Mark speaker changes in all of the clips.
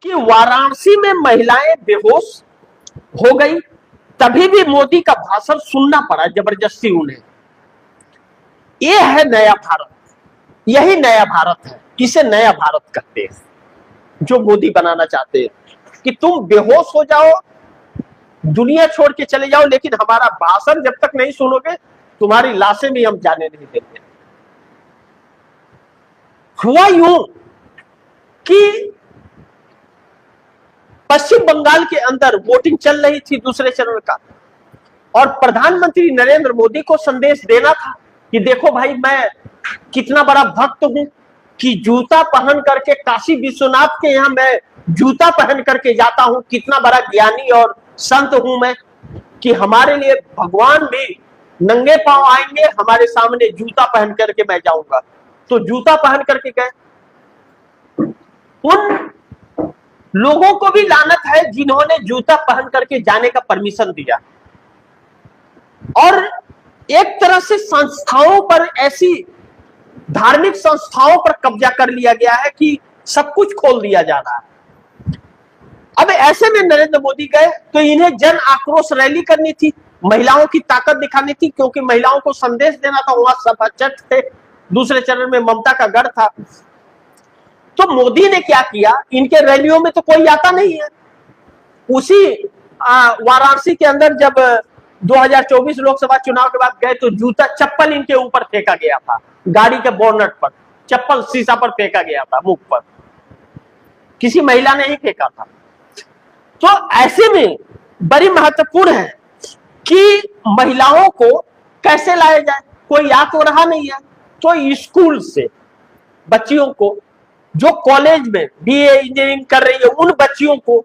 Speaker 1: कि वाराणसी में महिलाएं बेहोश हो गई, तभी भी मोदी का भाषण सुनना पड़ा जबरदस्ती उन्हें। ये है नया भारत, यही नया भारत है, इसे नया भारत कहते हैं जो मोदी बनाना चाहते हैं कि तुम बेहोश हो जाओ, दुनिया छोड़ के चले जाओ, लेकिन हमारा भाषण जब तक नहीं सुनोगे तुम्हारी लाशें भी हम जाने नहीं देंगे। हुआ यूं कि पश्चिम बंगाल के अंदर वोटिंग चल रही थी दूसरे चरण का, और प्रधानमंत्री नरेंद्र मोदी को संदेश देना था कि देखो भाई, मैं कितना बड़ा भक्त हूं कि जूता पहन करके काशी विश्वनाथ के यहां मैं जूता पहन करके जाता हूं, कितना बड़ा ज्ञानी और संत हूं मैं कि हमारे लिए भगवान भी नंगे पांव आएंगे, हमारे सामने जूता पहन करके मैं जाऊंगा। तो जूता पहन करके गए। उन लोगों को भी लानत है जिन्होंने जूता पहन करके जाने का परमिशन दिया, और एक तरह से संस्थाओं पर, ऐसी धार्मिक संस्थाओं पर कब्जा कर लिया गया है कि सब कुछ खोल दिया जा रहा है। अब ऐसे में नरेंद्र मोदी गए तो इन्हें जन आक्रोश रैली करनी थी, महिलाओं की ताकत दिखानी थी, क्योंकि महिलाओं को संदेश देना था। वहां सभा चट थे, दूसरे चरण में ममता का गढ़ था। तो मोदी ने क्या किया, इनके रैलियों में तो कोई आता नहीं है। उसी वाराणसी के अंदर जब 2024 लोकसभा चुनाव के बाद गए तो जूता चप्पल इनके ऊपर फेंका गया था, गाड़ी के बोनट पर चप्पल शीशा पर फेंका गया था, मुख पर, किसी महिला ने ही फेंका था। तो ऐसे में बड़ी महत्वपूर्ण है कि महिलाओं को कैसे लाया जाए, कोई आ तो रहा नहीं है। तो स्कूल से बच्चियों को, जो कॉलेज में बीए इंजीनियरिंग कर रही है उन बच्चियों को,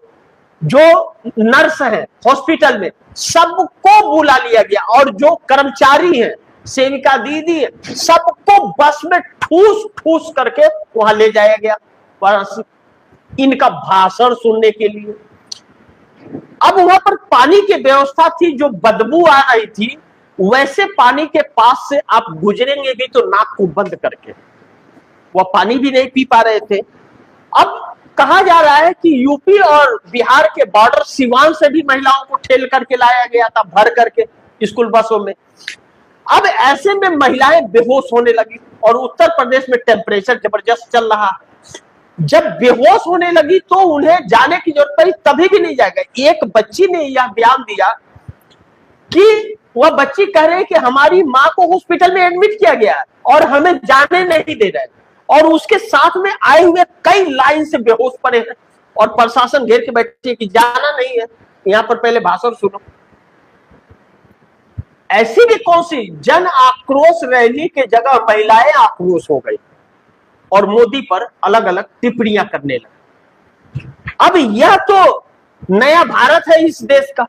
Speaker 1: जो नर्स है हॉस्पिटल में, सबको बुला लिया गया, और जो कर्मचारी हैं, सेविका दीदी है, सबको बस में ठूस ठूस करके वहां ले जाया गया इनका भाषण सुनने के लिए। अब वहां पर पानी की व्यवस्था थी, जो बदबू आ रही थी, वैसे पानी के पास से आप गुजरेंगे भी तो नाक को बंद करके, वह पानी भी नहीं पी पा रहे थे। अब कहा जा रहा है कि यूपी और बिहार के बॉर्डर सिवान से भी महिलाओं को ठेल करके लाया गया था, भर करके स्कूल बसों में। अब ऐसे में महिलाएं बेहोश होने लगी, और उत्तर प्रदेश में टेम्परेचर जबरदस्त चल रहा है। जब बेहोश होने लगी तो उन्हें जाने की जरूरत पड़ी, तभी भी नहीं जाएगा। एक बच्ची ने यह बयान दिया कि वह बच्ची कह रही है कि हमारी माँ को हॉस्पिटल में एडमिट किया गया है और हमें जाने नहीं दे रहे, और उसके साथ में आए हुए कई लाइन से बेहोश पड़े हैं, और प्रशासन घेर के बैठे कि जाना नहीं है, यहां पर पहले भाषण सुनो। ऐसी भी कौन सी जन आक्रोश रैली के जगह महिलाएं आक्रोश हो गई और मोदी पर अलग अलग टिप्पणियां करने लगे। अब यह तो नया भारत है इस देश का।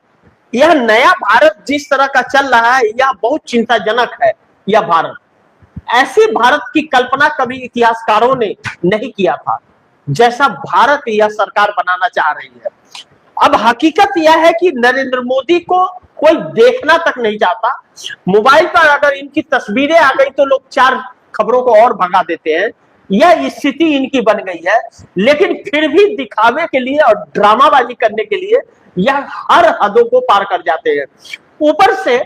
Speaker 1: यह नया भारत जिस तरह का चल रहा है, यह बहुत चिंताजनक है। यह भारत, ऐसे भारत की कल्पना कभी इतिहासकारों ने नहीं किया था, जैसा भारत यह सरकार बनाना चाह रही है। अब हकीकत यह है कि नरेंद्र मोदी को कोई देखना तक नहीं चाहता। मोबाइल पर अगर इनकी तस्वीरें आ गई तो लोग चार खबरों को और भगा देते हैं। यह स्थिति इनकी बन गई है, लेकिन फिर भी दिखावे के लिए और ड्रामाबाजी करने के लिए यह हर हदों को पार कर जाते हैं। ऊपर से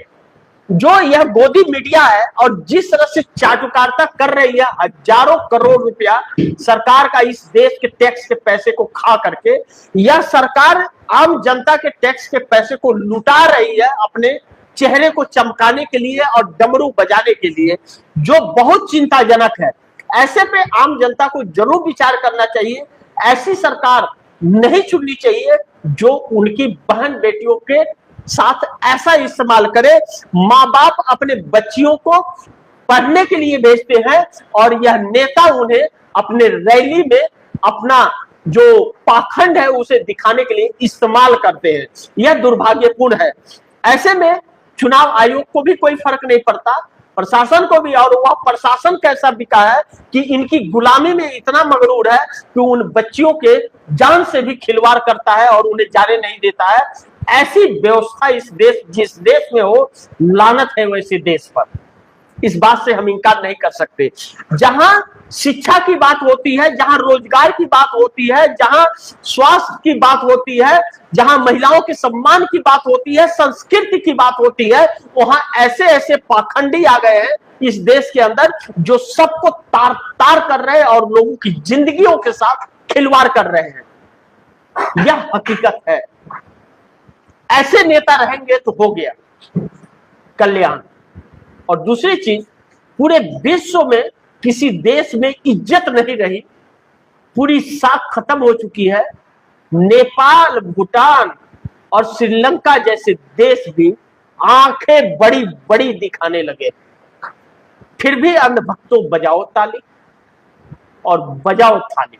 Speaker 1: जो यह गोदी मीडिया है, और जिस तरह से चाटुकारिता कर रही है, हजारों करोड़ रुपया सरकार का इस देश के टैक्स के पैसे को खा करके, यह सरकार आम जनता के टैक्स के पैसे को लुटा रही है अपने चेहरे को चमकाने के लिए और डमरू बजाने के लिए, जो बहुत चिंताजनक है। ऐसे पे आम जनता को जरूर विचार करना चाहिए। ऐसी सरकार नहीं चुननी चाहिए जो उनकी बहन बेटियों के साथ ऐसा इस्तेमाल करे। माँ बाप अपने बच्चियों को पढ़ने के लिए भेजते हैं, और यह नेता उन्हें अपने रैली में अपना जो पाखंड है उसे दिखाने के लिए इस्तेमाल करते हैं। यह दुर्भाग्यपूर्ण है। ऐसे में चुनाव आयोग को भी कोई फर्क नहीं पड़ता, प्रशासन को भी, और वह प्रशासन कैसा बिका है कि इनकी गुलामी में इतना मगरूर है कि उन बच्चियों के जान से भी खिलवाड़ करता है और उन्हें जाने नहीं देता है। ऐसी व्यवस्था इस देश, जिस देश में हो, लानत है वैसे देश पर। इस बात से हम इनकार नहीं कर सकते। जहां शिक्षा की बात होती है, जहां रोजगार की बात होती है, जहां स्वास्थ्य की बात होती है, जहां महिलाओं के सम्मान की बात होती है, संस्कृति की बात होती है, वहां ऐसे ऐसे पाखंडी आ गए हैं इस देश के अंदर जो सबको तार तार कर रहे हैं और लोगों की जिंदगियों के साथ खिलवाड़ कर रहे हैं। यह हकीकत है। ऐसे नेता रहेंगे तो हो गया कल्याण। और दूसरी चीज, पूरे विश्व में किसी देश में इज्जत नहीं रही, पूरी साख खत्म हो चुकी है। नेपाल, भूटान और श्रीलंका जैसे देश भी आंखें बड़ी बड़ी दिखाने लगे। फिर भी अंधभक्तों बजाओ ताली और बजाओ थाली।